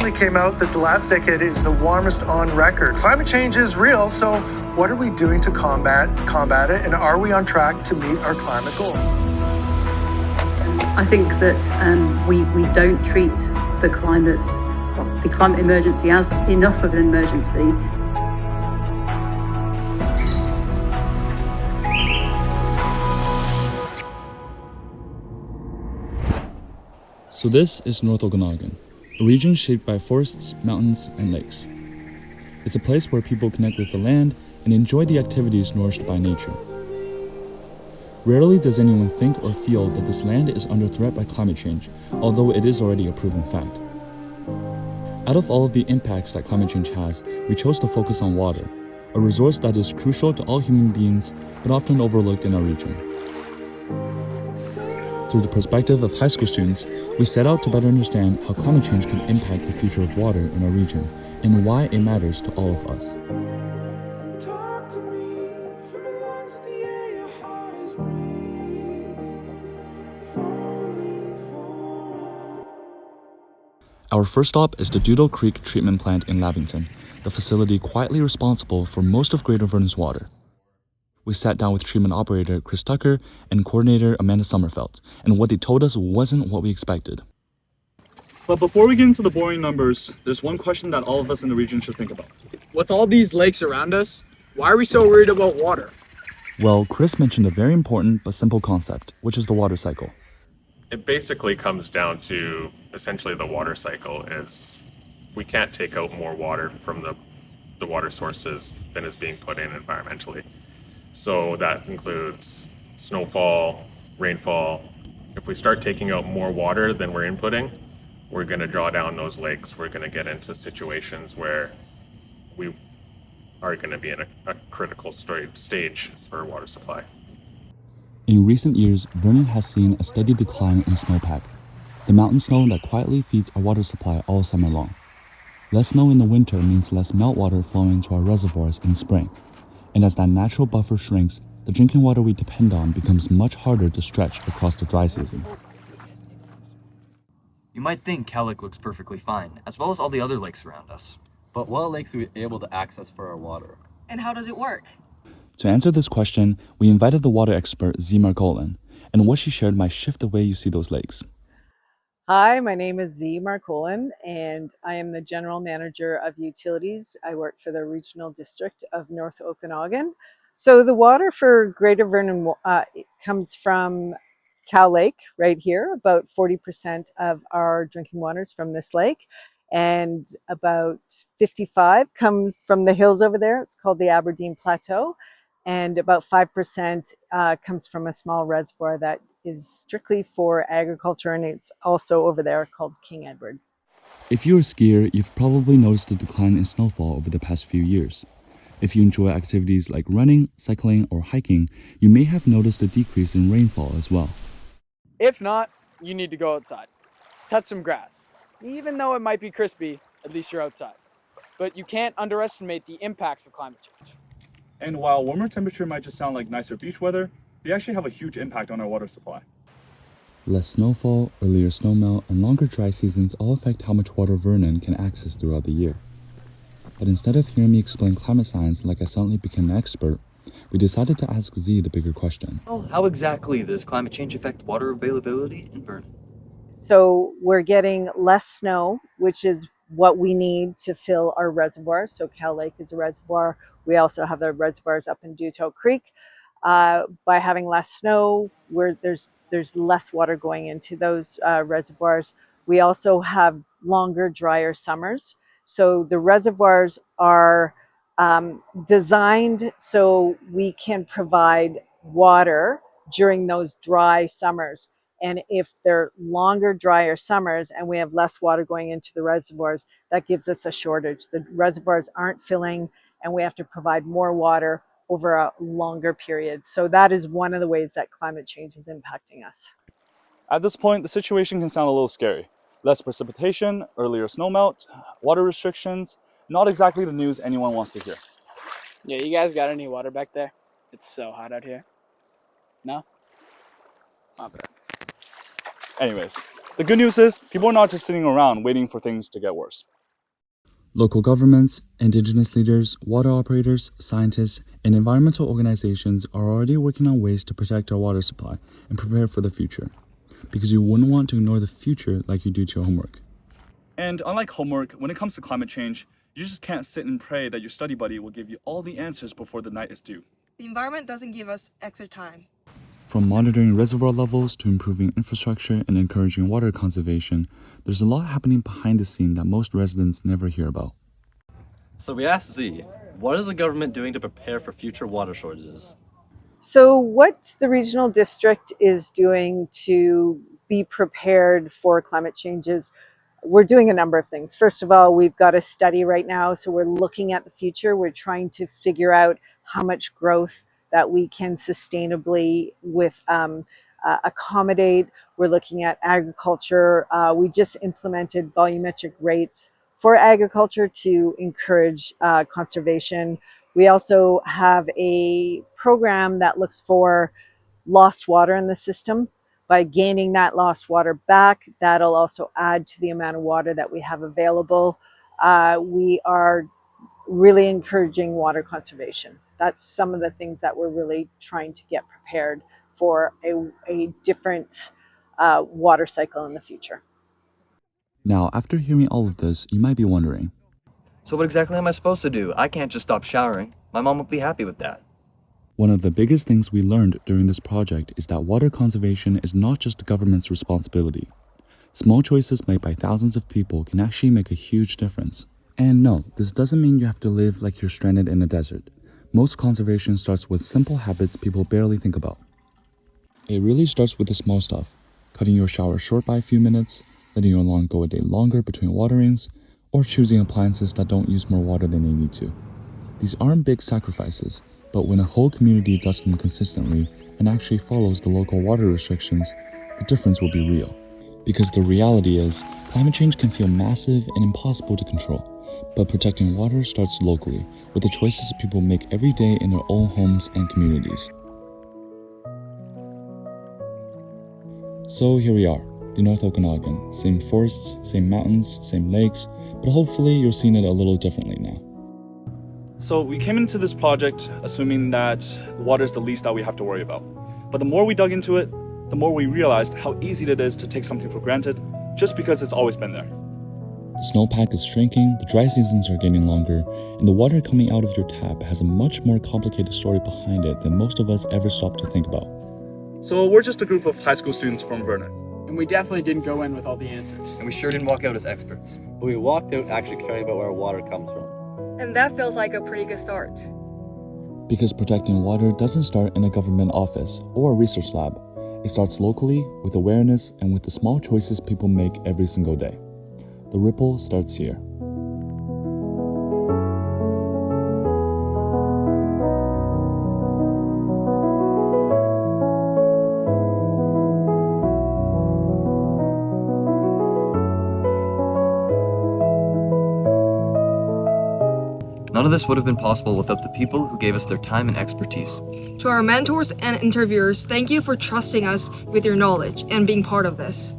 recently came out that the last decade is the warmest on record. Climate change is real, so what are we doing to combat it, and are we on track to meet our climate goal? I think that we don't treat the climate emergency as enough of an emergency. So this is North Okanagan, a region shaped by forests, mountains, and lakes. It's a place where people connect with the land and enjoy the activities nourished by nature. Rarely does anyone think or feel that this land is under threat by climate change, although it is already a proven fact. Out of all of the impacts that climate change has, we chose to focus on water, a resource that is crucial to all human beings but often overlooked in our region. Through the perspective of high school students, we set out to better understand how climate change can impact the future of water in our region and why it matters to all of us. Our first stop is the Doodle Creek Treatment Plant in Lavington, the facility quietly responsible for most of Greater Vernon's water. We sat down with treatment operator Chris Tucker and coordinator Amanda Sommerfeld, and what they told us wasn't what we expected. But before we get into the boring numbers, there's one question that all of us in the region should think about. With all these lakes around us, why are we so worried about water? Well, Chris mentioned a very important but simple concept, which is the water cycle. It basically comes down to essentially the water cycle is we can't take out more water from the water sources than is being put in environmentally. So that includes snowfall, rainfall. If we start taking out more water than we're inputting, we're going to draw down those lakes. We're going to get into situations where we are going to be in a critical stage for water supply. In recent years, Vernon has seen a steady decline in snowpack, the mountain snow that quietly feeds our water supply all summer long. Less snow in the winter means less meltwater flowing to our reservoirs in spring. And as that natural buffer shrinks, the drinking water we depend on becomes much harder to stretch across the dry season. You might think Cow Lake looks perfectly fine, as well as all the other lakes around us. But what lakes are we able to access for our water? And how does it work? To answer this question, we invited the water expert Z. Marcolin, and what she shared might shift the way you see those lakes. Hi, my name is Z. Marcolin, and I am the General Manager of Utilities. I work for the Regional District of North Okanagan. So the water for Greater Vernon comes from Cow Lake right here. About 40% of our drinking water is from this lake, and about 55 comes from the hills over there. It's called the Aberdeen Plateau, and about 5% comes from a small reservoir that is strictly for agriculture, and it's also over there called King Edward. If you're a skier, you've probably noticed a decline in snowfall over the past few years. If you enjoy activities like running, cycling, or hiking, you may have noticed a decrease in rainfall as well. If not, you need to go outside. Touch some grass. Even though it might be crispy, at least you're outside. But you can't underestimate the impacts of climate change. And while warmer temperature might just sound like nicer beach weather, they actually have a huge impact on our water supply. Less snowfall, earlier snowmelt, and longer dry seasons all affect how much water Vernon can access throughout the year. But instead of hearing me explain climate science like I suddenly became an expert, we decided to ask Z the bigger question. How exactly does climate change affect water availability in Vernon? So we're getting less snow, which is what we need to fill our reservoirs. So Cow Lake is a reservoir. We also have the reservoirs up in Doodle Creek. By having less snow, there's less water going into those reservoirs. We also have longer, drier summers. So the reservoirs are designed so we can provide water during those dry summers. And if they're longer, drier summers and we have less water going into the reservoirs, that gives us a shortage. The reservoirs aren't filling and we have to provide more water over a longer period. So that is one of the ways that climate change is impacting us. At this point, the situation can sound a little scary. Less precipitation, earlier snowmelt, water restrictions, not exactly the news anyone wants to hear. Yeah, you guys got any water back there? It's so hot out here. No? Not bad. Anyways, the good news is people are not just sitting around waiting for things to get worse. Local governments, indigenous leaders, water operators, scientists, and environmental organizations are already working on ways to protect our water supply and prepare for the future. Because you wouldn't want to ignore the future like you do to your homework. And unlike homework, when it comes to climate change, you just can't sit and pray that your study buddy will give you all the answers before the night is due. The environment doesn't give us extra time. From monitoring reservoir levels to improving infrastructure and encouraging water conservation, there's a lot happening behind the scene that most residents never hear about. So we asked Z, what is the government doing to prepare for future water shortages? So what the regional district is doing to be prepared for climate changes, we're doing a number of things. First of all, we've got a study right now, so we're looking at the future. We're trying to figure out how much growth that we can sustainably accommodate. We're looking at agriculture. We just implemented volumetric rates for agriculture to encourage conservation. We also have a program that looks for lost water in the system. By gaining that lost water back, that'll also add to the amount of water that we have available. We are really encouraging water conservation. That's some of the things that we're really trying to get prepared for a different water cycle in the future. Now, after hearing all of this, you might be wondering, So what exactly am I supposed to do? I can't just stop showering. My mom won't be happy with that. one of the biggest things we learned during this project is that water conservation is not just the government's responsibility. Small choices made by thousands of people can actually make a huge difference. And no, this doesn't mean you have to live like you're stranded in a desert. Most conservation starts with simple habits people barely think about. It really starts with the small stuff: cutting your shower short by a few minutes, letting your lawn go a day longer between waterings, or choosing appliances that don't use more water than they need to. These aren't big sacrifices, but when a whole community does them consistently and actually follows the local water restrictions, the difference will be real. Because the reality is, climate change can feel massive and impossible to control, but protecting water starts locally, with the choices people make every day in their own homes and communities. So here we are, the North Okanagan. Same forests, same mountains, same lakes, but hopefully you're seeing it a little differently now. So we came into this project assuming that water is the least that we have to worry about. But the more we dug into it, the more we realized how easy it is to take something for granted just because it's always been there. The snowpack is shrinking, the dry seasons are getting longer, and the water coming out of your tap has a much more complicated story behind it than most of us ever stop to think about. So we're just a group of high school students from Vernon. And we definitely didn't go in with all the answers. And we sure didn't walk out as experts. But we walked out actually caring about where our water comes from. And that feels like a pretty good start. Because protecting water doesn't start in a government office or a research lab. It starts locally, with awareness and with the small choices people make every single day. The ripple starts here. None of this would have been possible without the people who gave us their time and expertise. To our mentors and interviewers, thank you for trusting us with your knowledge and being part of this.